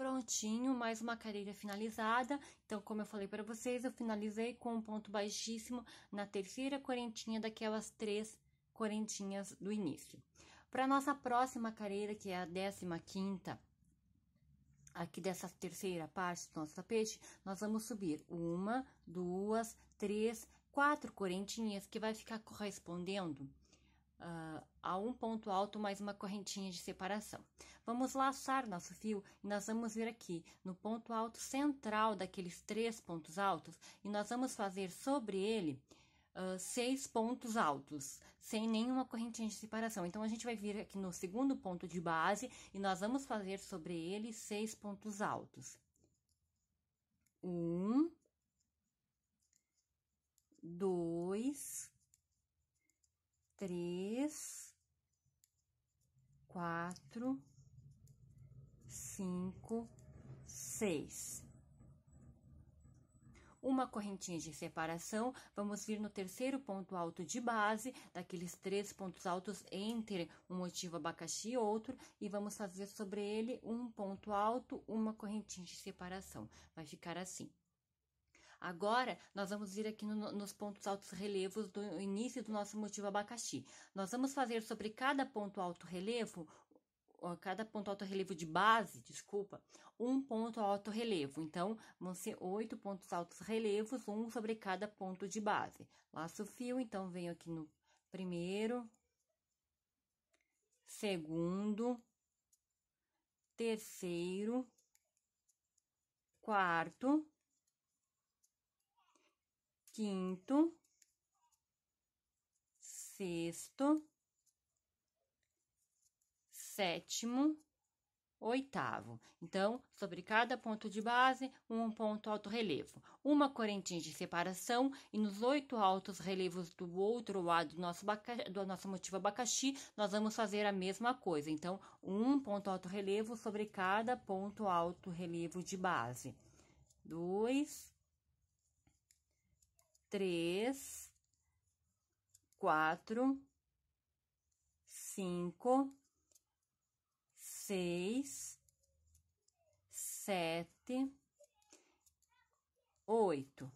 Prontinho, mais uma carreira finalizada. Então, como eu falei para vocês, eu finalizei com um ponto baixíssimo na terceira correntinha daquelas 3 correntinhas do início. Para nossa próxima carreira, que é a 15ª, aqui dessa terceira parte do nosso tapete, nós vamos subir 1, 2, 3, 4 correntinhas, que vai ficar correspondendo a um ponto alto mais uma correntinha de separação. Vamos laçar nosso fio e nós vamos vir aqui no ponto alto central daqueles 3 pontos altos e nós vamos fazer sobre ele 6 pontos altos, sem nenhuma correntinha de separação. Então, a gente vai vir aqui no segundo ponto de base e nós vamos fazer sobre ele 6 pontos altos. 1, 2, 3, 4, 5, 6. Uma correntinha de separação, vamos vir no terceiro ponto alto de base, daqueles 3 pontos altos entre um motivo abacaxi e outro, e vamos fazer sobre ele um ponto alto, uma correntinha de separação. Vai ficar assim. Agora, nós vamos vir aqui nos pontos altos relevos do início do nosso motivo abacaxi. Nós vamos fazer sobre cada ponto alto relevo de base, desculpa, um ponto alto relevo. Então, vão ser 8 pontos altos relevos, um sobre cada ponto de base. Laço o fio, então, venho aqui no primeiro, segundo, terceiro, quarto, quinto, sexto, sétimo, oitavo. Então, sobre cada ponto de base, um ponto alto relevo. Uma correntinha de separação e nos 8 altos relevos do outro lado do nosso motivo abacaxi, nós vamos fazer a mesma coisa. Então, um ponto alto relevo sobre cada ponto alto relevo de base. 2, 3, 4, 5, 6, 7, 8.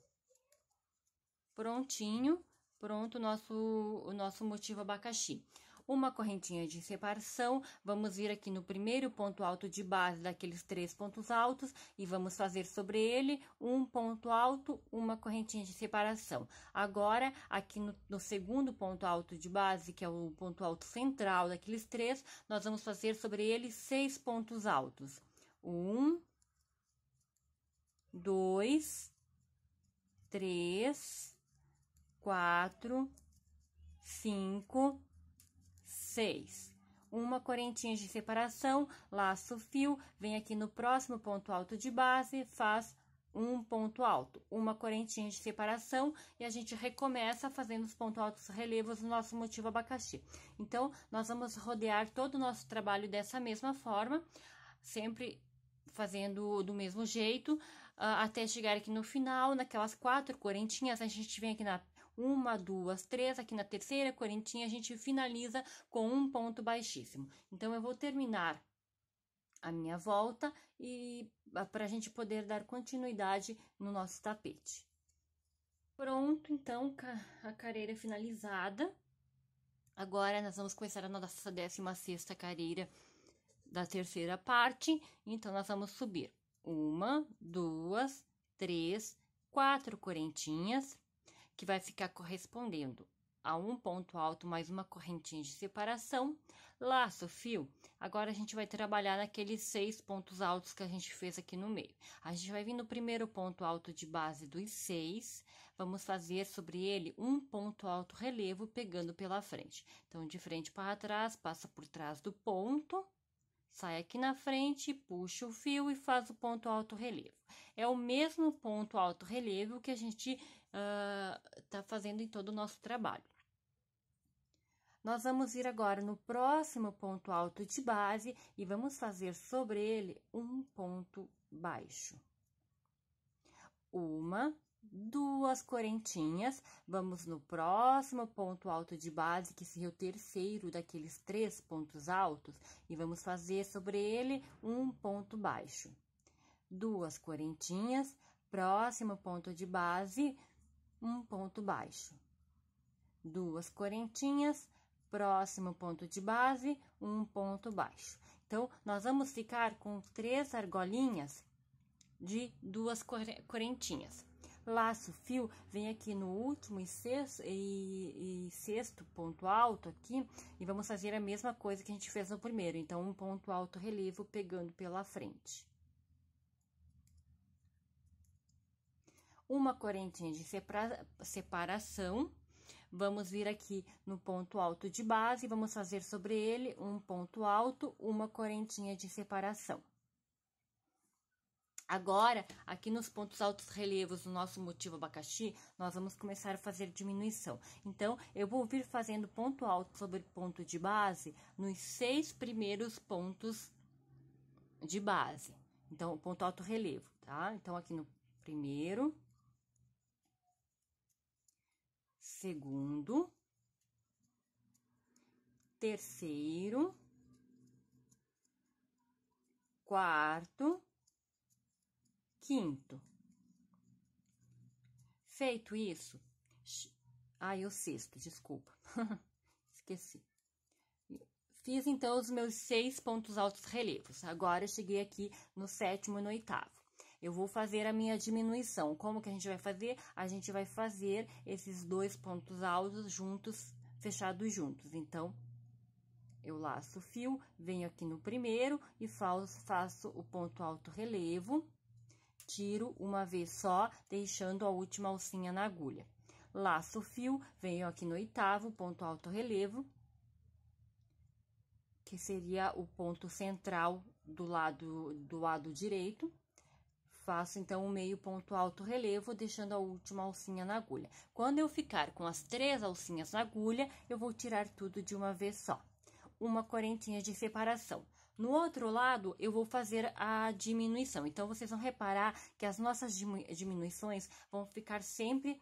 Prontinho, pronto o nosso motivo abacaxi. Uma correntinha de separação, vamos vir aqui no primeiro ponto alto de base daqueles 3 pontos altos e vamos fazer sobre ele um ponto alto, uma correntinha de separação. Agora, aqui no segundo ponto alto de base, que é o ponto alto central daqueles 3, nós vamos fazer sobre ele 6 pontos altos. 1, 2, 3, 4, 5, 6. Uma correntinha de separação, laço o fio, vem aqui no próximo ponto alto de base, faz um ponto alto, uma correntinha de separação e a gente recomeça fazendo os pontos altos relevos do nosso motivo abacaxi. Então, nós vamos rodear todo o nosso trabalho dessa mesma forma, sempre fazendo do mesmo jeito, até chegar aqui no final, naquelas 4 correntinhas, a gente vem aqui na 1, 2, 3, aqui na terceira correntinha, a gente finaliza com um ponto baixíssimo. Então, eu vou terminar a minha volta e para a gente poder dar continuidade no nosso tapete. Pronto, então, a carreira finalizada. Agora, nós vamos começar a nossa 16ª carreira da terceira parte. Então, nós vamos subir 1, 2, 3, 4 correntinhas, que vai ficar correspondendo a um ponto alto mais uma correntinha de separação, laço o fio. Agora, a gente vai trabalhar naqueles 6 pontos altos que a gente fez aqui no meio. A gente vai vir no primeiro ponto alto de base dos 6, vamos fazer sobre ele um ponto alto relevo pegando pela frente. Então, de frente para trás, passa por trás do ponto, sai aqui na frente, puxa o fio e faz o ponto alto relevo. É o mesmo ponto alto relevo que a gente tá fazendo em todo o nosso trabalho. Nós vamos ir agora no próximo ponto alto de base e vamos fazer sobre ele um ponto baixo. 1, 2 correntinhas, vamos no próximo ponto alto de base, que seria o terceiro daqueles 3 pontos altos, e vamos fazer sobre ele um ponto baixo. 2 correntinhas, próximo ponto de base, um ponto baixo. 2 correntinhas, próximo ponto de base, um ponto baixo. Então, nós vamos ficar com 3 argolinhas de 2 correntinhas. Laço fio, vem aqui no último e sexto ponto alto aqui, e vamos fazer a mesma coisa que a gente fez no primeiro. Então, um ponto alto relevo pegando pela frente. Uma correntinha de separação. Vamos vir aqui no ponto alto de base, vamos fazer sobre ele um ponto alto, uma correntinha de separação. Agora, aqui nos pontos altos relevos do nosso motivo abacaxi, nós vamos começar a fazer diminuição. Então, eu vou vir fazendo ponto alto sobre ponto de base nos 6 primeiros pontos de base. Então, ponto alto relevo, tá? Então, aqui no primeiro, segundo, terceiro, quarto, quinto. Feito isso, o sexto, desculpa, esqueci. Fiz, então, os meus 6 pontos altos relevos. Agora, eu cheguei aqui no sétimo e no oitavo. Eu vou fazer a minha diminuição. Como que a gente vai fazer? A gente vai fazer esses 2 pontos altos juntos, fechados juntos. Então, eu laço o fio, venho aqui no primeiro e faço o ponto alto relevo. Tiro uma vez só, deixando a última alcinha na agulha. Laço o fio, venho aqui no oitavo, ponto alto relevo, que seria o ponto central do lado direito. Faço, então, um meio ponto alto relevo, deixando a última alcinha na agulha. Quando eu ficar com as 3 alcinhas na agulha, eu vou tirar tudo de uma vez só. Uma correntinha de separação. No outro lado, eu vou fazer a diminuição. Então, vocês vão reparar que as nossas diminuições vão ficar sempre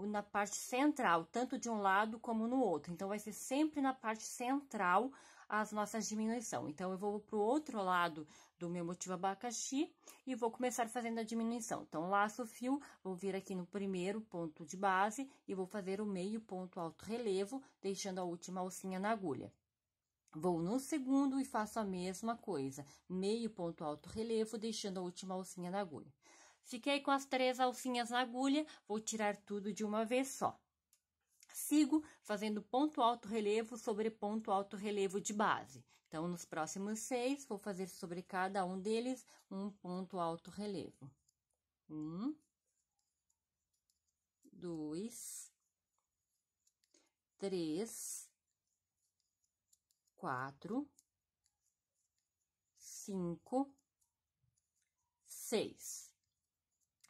na parte central, tanto de um lado como no outro. Então, vai ser sempre na parte central as nossas diminuições. Então, eu vou pro outro lado do meu motivo abacaxi e vou começar fazendo a diminuição. Então, laço o fio, vou vir aqui no primeiro ponto de base e vou fazer o meio ponto alto relevo, deixando a última alcinha na agulha. Vou no segundo e faço a mesma coisa, meio ponto alto relevo, deixando a última alcinha na agulha. Fiquei com as 3 alcinhas na agulha, vou tirar tudo de uma vez só. Sigo fazendo ponto alto relevo sobre ponto alto relevo de base. Então, nos próximos 6, vou fazer sobre cada um deles um ponto alto relevo. 1, 2, 3, 4, 5, 6.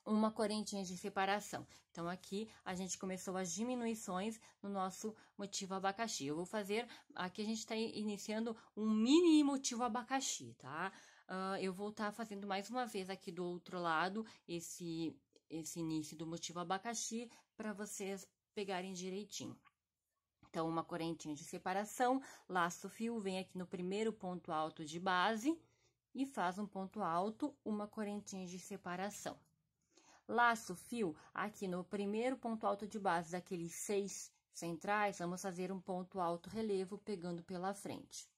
Uma correntinha de separação. Então, aqui, a gente começou as diminuições no nosso motivo abacaxi. Eu vou fazer, aqui a gente tá iniciando um mini motivo abacaxi, tá? Eu vou estar fazendo mais uma vez aqui do outro lado, esse início do motivo abacaxi, para vocês pegarem direitinho. Então, uma correntinha de separação, laço o fio, vem aqui no primeiro ponto alto de base e faz um ponto alto, uma correntinha de separação. Laço o fio, aqui no primeiro ponto alto de base daqueles 6 centrais, vamos fazer um ponto alto relevo pegando pela frente.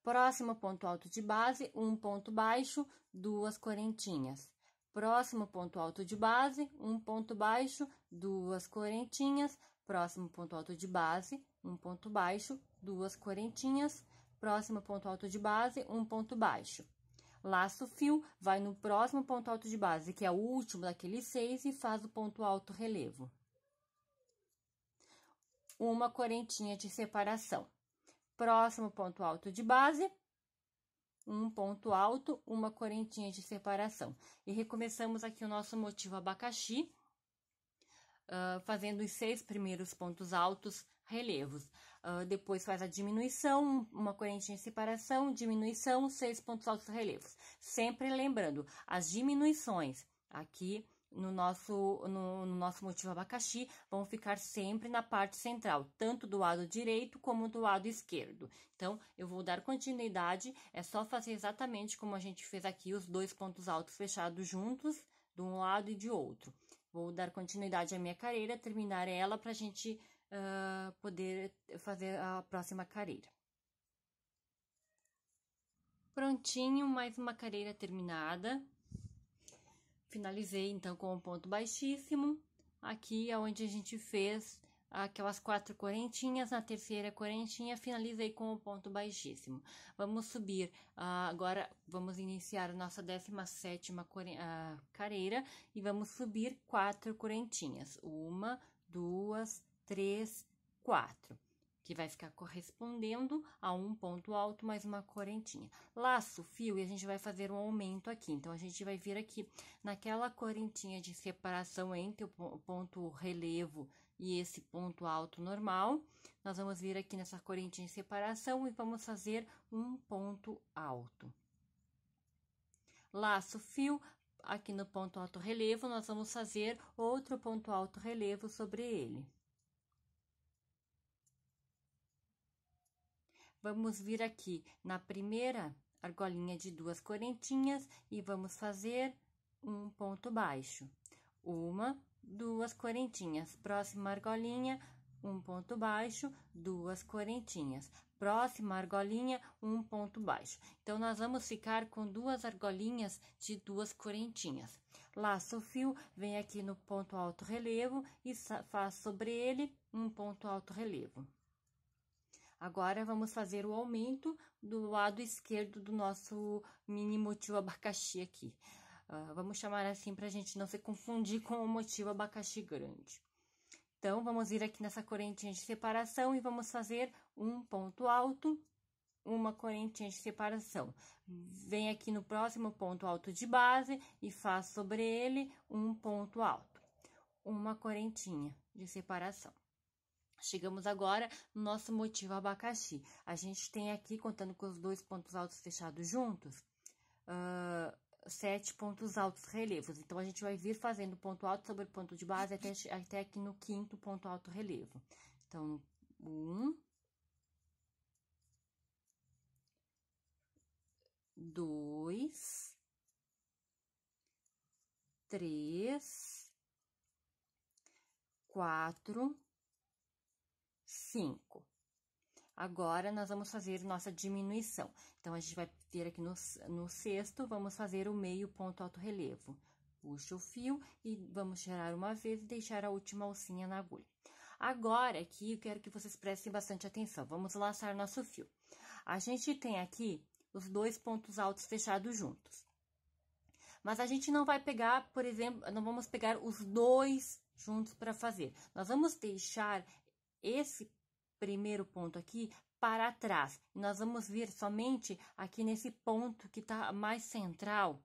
Próximo ponto alto de base, um ponto baixo, 2 correntinhas. Próximo ponto alto de base, um ponto baixo, 2 correntinhas. Próximo ponto alto de base, um ponto baixo, 2 correntinhas. Próximo ponto alto de base, um ponto baixo. Laço o fio, vai no próximo ponto alto de base, que é o último daqueles 6, e faz o ponto alto relevo. Uma correntinha de separação. Próximo ponto alto de base, um ponto alto, uma correntinha de separação. E recomeçamos aqui o nosso motivo abacaxi, fazendo os 6 primeiros pontos altos relevos. Depois faz a diminuição, uma correntinha de separação, diminuição, 6 pontos altos relevos. Sempre lembrando, as diminuições aqui no nosso motivo abacaxi vão ficar sempre na parte central, tanto do lado direito como do lado esquerdo. Então, eu vou dar continuidade, é só fazer exatamente como a gente fez aqui, os dois pontos altos fechados juntos, de um lado e de outro. Vou dar continuidade à minha carreira, terminar ela para a gente poder fazer a próxima carreira. Prontinho, mais uma carreira terminada. Finalizei, então, com um ponto baixíssimo. Aqui é onde a gente fez aquelas 4 correntinhas. Na terceira correntinha, finalizei com um ponto baixíssimo. Vamos subir, agora vamos iniciar a nossa 17ª carreira e vamos subir 4 correntinhas. 1, 2, 3, 4. Que vai ficar correspondendo a um ponto alto mais uma correntinha. Laço o fio e a gente vai fazer um aumento aqui. Então, a gente vai vir aqui naquela correntinha de separação entre o ponto relevo e esse ponto alto normal. Nós vamos vir aqui nessa correntinha de separação e vamos fazer um ponto alto. Laço o fio, aqui no ponto alto relevo, nós vamos fazer outro ponto alto relevo sobre ele. Vamos vir aqui na primeira argolinha de 2 correntinhas e vamos fazer um ponto baixo. 1, 2 correntinhas. Próxima argolinha, um ponto baixo, 2 correntinhas. Próxima argolinha, um ponto baixo. Então, nós vamos ficar com 2 argolinhas de 2 correntinhas. Laço o fio, vem aqui no ponto alto relevo e faz sobre ele um ponto alto relevo. Agora, vamos fazer o aumento do lado esquerdo do nosso mini motivo abacaxi aqui. Vamos chamar assim para a gente não se confundir com o motivo abacaxi grande. Então, vamos vir aqui nessa correntinha de separação e vamos fazer um ponto alto, uma correntinha de separação. Vem aqui no próximo ponto alto de base e faz sobre ele um ponto alto. Uma correntinha de separação. Chegamos agora no nosso motivo abacaxi. A gente tem aqui, contando com os 2 pontos altos fechados juntos, 7 pontos altos relevos. Então, a gente vai vir fazendo ponto alto sobre ponto de base até aqui no 5º ponto alto relevo. Então, 1, 2, 3, 4, 5. Agora, nós vamos fazer nossa diminuição. Então, a gente vai vir aqui no sexto, vamos fazer o meio ponto alto relevo. Puxa o fio e vamos tirar uma vez e deixar a última alcinha na agulha. Agora, aqui, eu quero que vocês prestem bastante atenção. Vamos laçar nosso fio. A gente tem aqui os 2 pontos altos fechados juntos. Mas a gente não vai pegar, por exemplo, não vamos pegar os 2 juntos para fazer. Nós vamos deixar esse primeiro ponto aqui para trás. Nós vamos vir somente aqui nesse ponto que tá mais central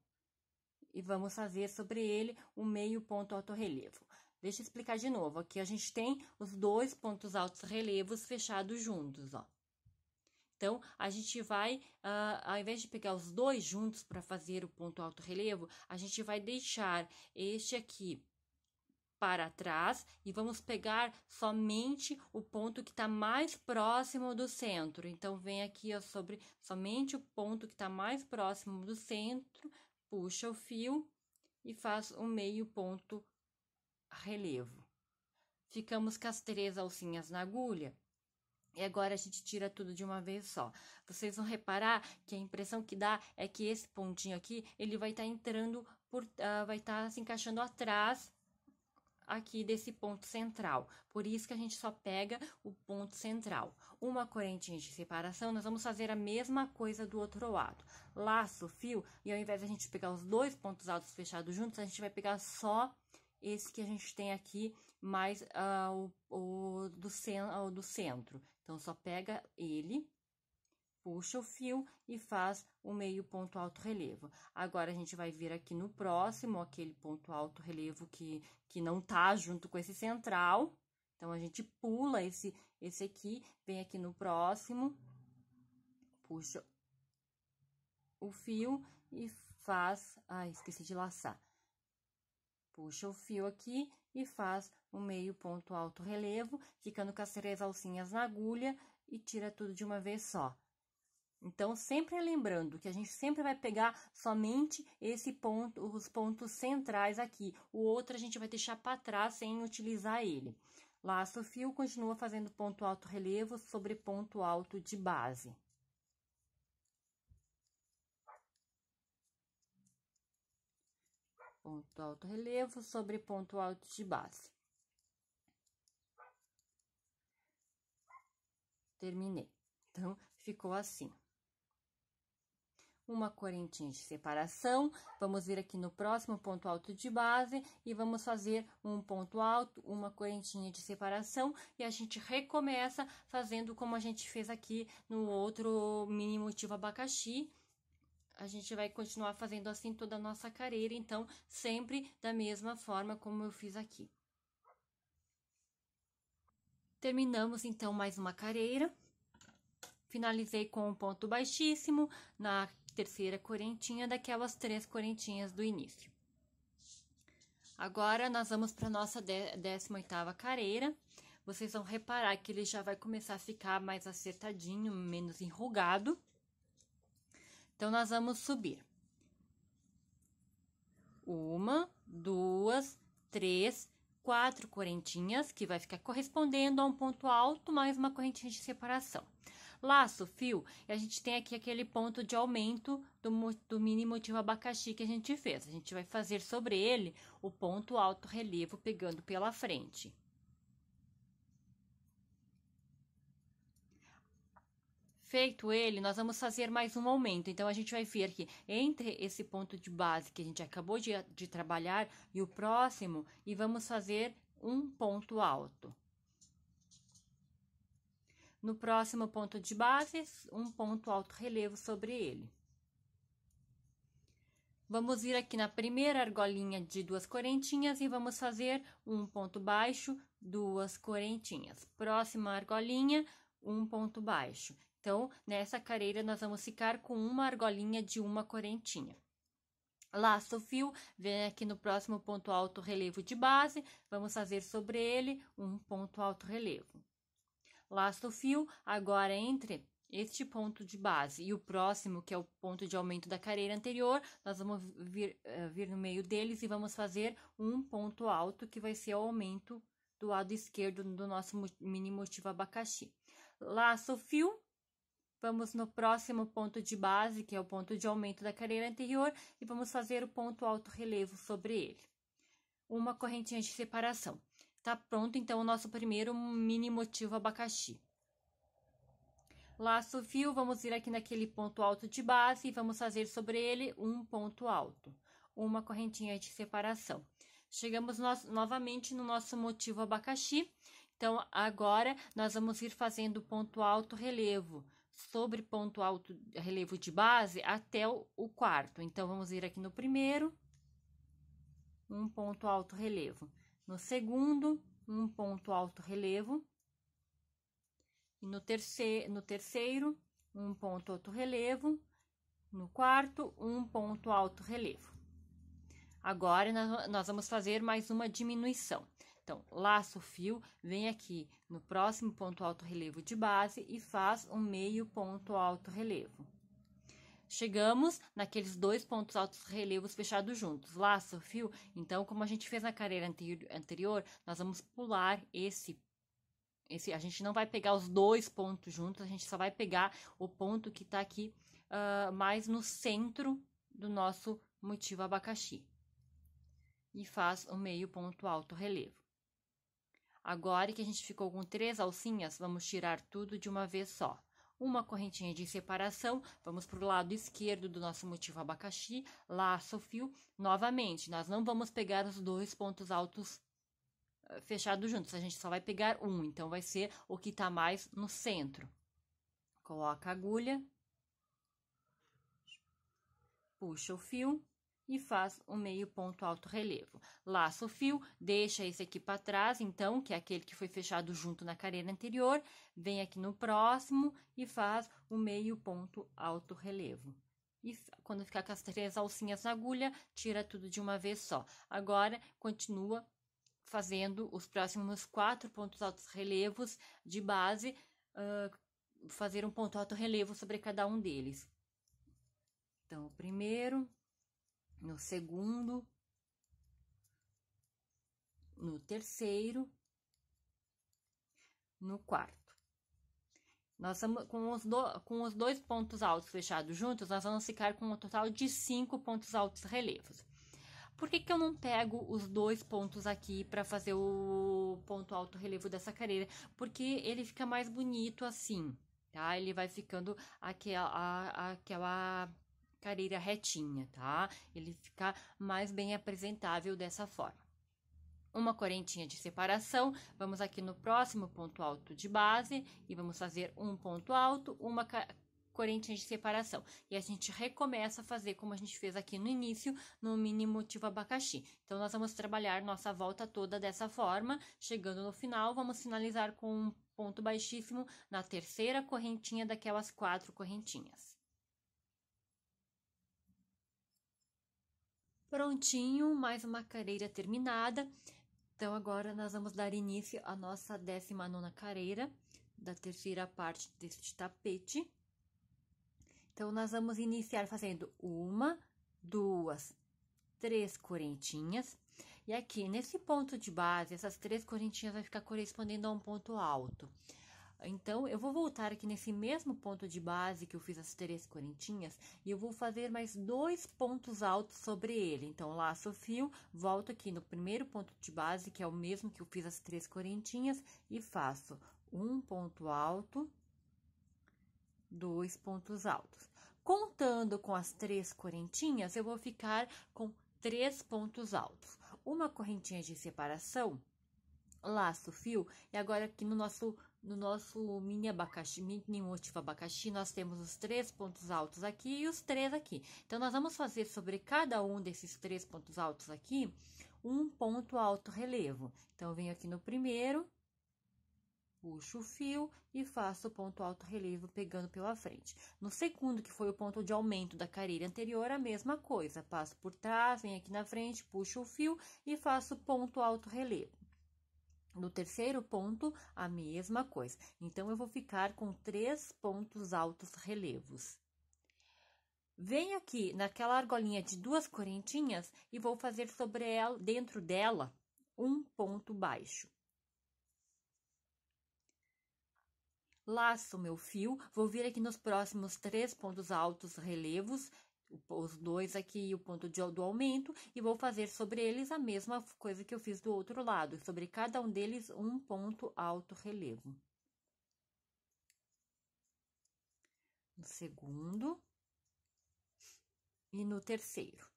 e vamos fazer sobre ele o meio ponto alto relevo. Deixa eu explicar de novo. Aqui a gente tem os 2 pontos altos relevos fechados juntos, ó. Então, a gente vai, ao invés de pegar os 2 juntos para fazer o ponto alto relevo, a gente vai deixar este aqui para trás e vamos pegar somente o ponto que está mais próximo do centro. Então, vem aqui, ó, sobre somente o ponto que está mais próximo do centro, puxa o fio e faz um meio ponto relevo. Ficamos com as 3 alcinhas na agulha. E agora, a gente tira tudo de uma vez só. Vocês vão reparar que a impressão que dá é que esse pontinho aqui, ele vai estar entrando vai estar se encaixando atrás aqui desse ponto central. Por isso que a gente só pega o ponto central. Uma correntinha de separação, nós vamos fazer a mesma coisa do outro lado. Laço o fio e ao invés de a gente pegar os 2 pontos altos fechados juntos, a gente vai pegar só esse que a gente tem aqui, mais o do centro. Então, só pega ele, puxa o fio e faz o meio ponto alto relevo. Agora, a gente vai vir aqui no próximo, aquele ponto alto relevo que não tá junto com esse central. Então, a gente pula esse aqui, vem aqui no próximo, puxa o fio e faz... Ai, esqueci de laçar. Puxa o fio aqui e faz o meio ponto alto relevo, ficando com as 3 alcinhas na agulha e tira tudo de uma vez só. Então, sempre lembrando que a gente sempre vai pegar somente esse ponto, os pontos centrais aqui. O outro a gente vai deixar para trás sem utilizar ele. Laço o fio, continua fazendo ponto alto relevo sobre ponto alto de base. Ponto alto relevo sobre ponto alto de base. Terminei. Então, ficou assim. Uma correntinha de separação, vamos vir aqui no próximo ponto alto de base e vamos fazer um ponto alto, uma correntinha de separação e a gente recomeça fazendo como a gente fez aqui no outro mini motivo abacaxi. A gente vai continuar fazendo assim toda a nossa carreira, então, sempre da mesma forma como eu fiz aqui. Terminamos, então, mais uma carreira. Finalizei com um ponto baixíssimo na terceira correntinha daquelas 3 correntinhas do início. Agora, nós vamos para nossa 18ª carreira. Vocês vão reparar que ele já vai começar a ficar mais acertadinho, menos enrugado. Então, nós vamos subir. 1, 2, 3, 4 correntinhas, que vai ficar correspondendo a um ponto alto, mais uma correntinha de separação. Laço o fio, e a gente tem aqui aquele ponto de aumento do mini motivo abacaxi que a gente fez. A gente vai fazer sobre ele o ponto alto relevo pegando pela frente. Feito ele, nós vamos fazer mais um aumento. Então, a gente vai ver que entre esse ponto de base que a gente acabou de trabalhar e o próximo, e vamos fazer um ponto alto. No próximo ponto de base, um ponto alto relevo sobre ele. Vamos vir aqui na primeira argolinha de 2 correntinhas e vamos fazer um ponto baixo, 2 correntinhas. Próxima argolinha, um ponto baixo. Então, nessa carreira, nós vamos ficar com uma argolinha de 1 correntinha. Laço o fio, vem aqui no próximo ponto alto relevo de base, vamos fazer sobre ele um ponto alto relevo. Laço o fio, agora entre este ponto de base e o próximo, que é o ponto de aumento da carreira anterior, nós vamos vir no meio deles e vamos fazer um ponto alto, que vai ser o aumento do lado esquerdo do nosso mini motivo abacaxi. Laço o fio, vamos no próximo ponto de base, que é o ponto de aumento da carreira anterior, e vamos fazer o ponto alto relevo sobre ele. Uma correntinha de separação. Tá pronto, então, o nosso primeiro mini motivo abacaxi. Laço o fio, vamos vir aqui naquele ponto alto de base e vamos fazer sobre ele um ponto alto. Uma correntinha de separação. Chegamos novamente no nosso motivo abacaxi. Então, agora, nós vamos ir fazendo ponto alto relevo sobre ponto alto relevo de base até o quarto. Então, vamos vir aqui no primeiro, um ponto alto relevo. No segundo, um ponto alto relevo. E no terceiro, um ponto alto relevo. No quarto, um ponto alto relevo. Agora, nós vamos fazer mais uma diminuição. Então, laço o fio, vem aqui no próximo ponto alto relevo de base e faz um meio ponto alto relevo. Chegamos naqueles 2 pontos altos relevos fechados juntos. Laço o fio, então, como a gente fez na carreira anterior, nós vamos pular esse. A gente não vai pegar os 2 pontos juntos, a gente só vai pegar o ponto que tá aqui mais no centro do nosso motivo abacaxi. E faz o meio ponto alto relevo. Agora que a gente ficou com 3 alcinhas, vamos tirar tudo de uma vez só. Uma correntinha de separação, vamos para o lado esquerdo do nosso motivo abacaxi, laço o fio. Novamente, nós não vamos pegar os 2 pontos altos fechados juntos, a gente só vai pegar um, então vai ser o que tá mais no centro. Coloca a agulha, puxa o fio e faz o meio ponto alto relevo. Laça o fio, deixa esse aqui para trás, então, que é aquele que foi fechado junto na carreira anterior, vem aqui no próximo e faz o meio ponto alto relevo. E quando ficar com as 3 alcinhas na agulha, tira tudo de uma vez só. Agora, continua fazendo os próximos 4 pontos altos relevos de base, fazer um ponto alto relevo sobre cada um deles. Então, o primeiro, no segundo, no terceiro, no quarto. Nós vamos, com os 2 pontos altos fechados juntos, nós vamos ficar com um total de 5 pontos altos relevos. Por que eu não pego os 2 pontos aqui para fazer o ponto alto relevo dessa carreira? Porque ele fica mais bonito assim, tá? Ele vai ficando aquela carreira retinha, tá? Ele fica mais bem apresentável dessa forma. Uma correntinha de separação, vamos aqui no próximo ponto alto de base e vamos fazer um ponto alto, uma correntinha de separação. E a gente recomeça a fazer como a gente fez aqui no início, no mini motivo abacaxi. Então, nós vamos trabalhar nossa volta toda dessa forma. Chegando no final, vamos finalizar com um ponto baixíssimo na terceira correntinha daquelas 4 correntinhas. Prontinho, mais uma carreira terminada. Então, agora nós vamos dar início à nossa 19ª carreira da terceira parte deste tapete. Então, nós vamos iniciar fazendo 1, 2, 3 correntinhas. E aqui, nesse ponto de base, essas 3 correntinhas vai ficar correspondendo a um ponto alto. Então, eu vou voltar aqui nesse mesmo ponto de base que eu fiz as 3 correntinhas e eu vou fazer mais 2 pontos altos sobre ele. Então, laço o fio, volto aqui no primeiro ponto de base, que é o mesmo que eu fiz as 3 correntinhas, e faço um ponto alto, 2 pontos altos. Contando com as 3 correntinhas, eu vou ficar com 3 pontos altos. Uma correntinha de separação, laço o fio, e agora aqui no nosso mini motivo abacaxi, nós temos os 3 pontos altos aqui e os 3 aqui. Então, nós vamos fazer sobre cada um desses 3 pontos altos aqui, um ponto alto relevo. Então, eu venho aqui no primeiro, puxo o fio e faço o ponto alto relevo pegando pela frente. No segundo, que foi o ponto de aumento da carreira anterior, a mesma coisa. Passo por trás, venho aqui na frente, puxo o fio e faço ponto alto relevo. No terceiro ponto, a mesma coisa. Então, eu vou ficar com 3 pontos altos relevos. Venho aqui naquela argolinha de 2 correntinhas e vou fazer sobre ela, dentro dela, um ponto baixo. Laço meu fio, vou vir aqui nos próximos 3 pontos altos relevos, os 2 aqui e o ponto do aumento, e vou fazer sobre eles a mesma coisa que eu fiz do outro lado, sobre cada um deles um ponto alto relevo. No segundo e no terceiro.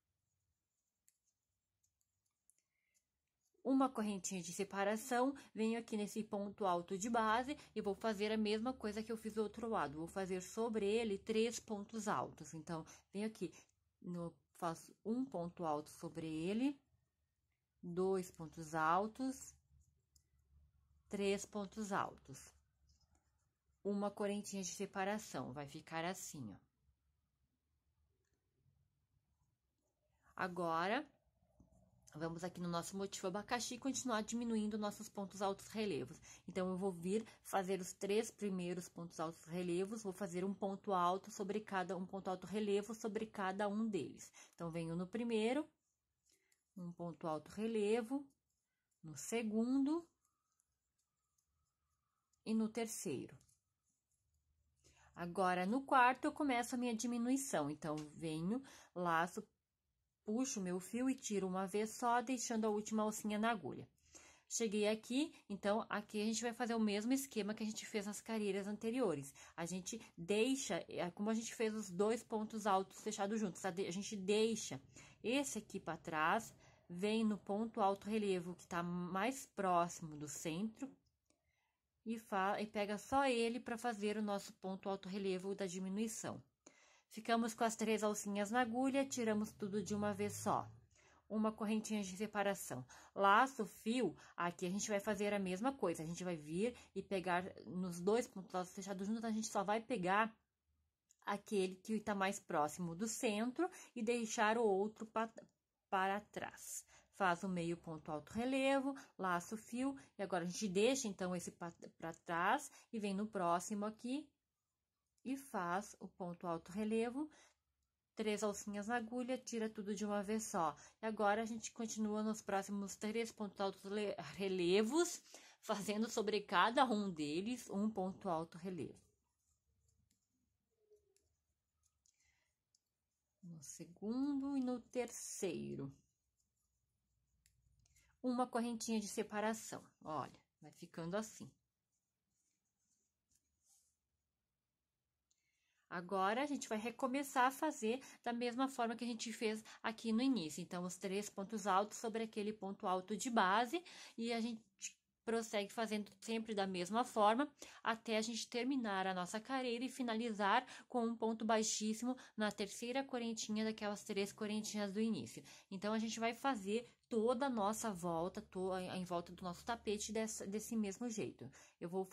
Uma correntinha de separação, venho aqui nesse ponto alto de base e vou fazer a mesma coisa que eu fiz do outro lado. Vou fazer sobre ele 3 pontos altos. Então, venho aqui, faço um ponto alto sobre ele, 2 pontos altos, 3 pontos altos. Uma correntinha de separação, vai ficar assim, ó. Agora, vamos aqui no nosso motivo abacaxi e continuar diminuindo nossos pontos altos relevos. Então, eu vou vir fazer os 3 primeiros pontos altos relevos, vou fazer um ponto alto sobre um ponto alto relevo sobre cada um deles. Então, venho no primeiro, um ponto alto relevo, no segundo e no terceiro. Agora, no quarto, eu começo a minha diminuição. Então, venho, laço, puxo meu fio e tiro uma vez só, deixando a última alcinha na agulha. Cheguei aqui, então, aqui a gente vai fazer o mesmo esquema que a gente fez nas carreiras anteriores. A gente deixa, como a gente fez os 2 pontos altos fechados juntos, a gente deixa esse aqui para trás, vem no ponto alto relevo que tá mais próximo do centro e pega só ele para fazer o nosso ponto alto relevo da diminuição. Ficamos com as 3 alcinhas na agulha, tiramos tudo de uma vez só. Uma correntinha de separação. Laço o fio, aqui a gente vai fazer a mesma coisa. A gente vai vir e pegar nos 2 pontos altos fechados juntos, a gente só vai pegar aquele que está mais próximo do centro e deixar o outro para trás. Faz o meio ponto alto relevo, laça o fio, e agora a gente deixa então esse para trás e vem no próximo aqui e faz o ponto alto relevo, 3 alcinhas na agulha, tira tudo de uma vez só. E agora a gente continua nos próximos 3 pontos altos relevos, fazendo sobre cada um deles um ponto alto relevo. No segundo e no terceiro. Uma correntinha de separação, olha, vai ficando assim. Agora, a gente vai recomeçar a fazer da mesma forma que a gente fez aqui no início. Então, os 3 pontos altos sobre aquele ponto alto de base, e a gente prossegue fazendo sempre da mesma forma, até a gente terminar a nossa carreira e finalizar com um ponto baixíssimo na terceira correntinha daquelas 3 correntinhas do início. Então, a gente vai fazer toda a nossa volta, em volta do nosso tapete desse mesmo jeito. Eu vou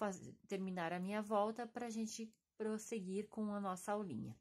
terminar a minha volta para a gente prosseguir com a nossa aulinha.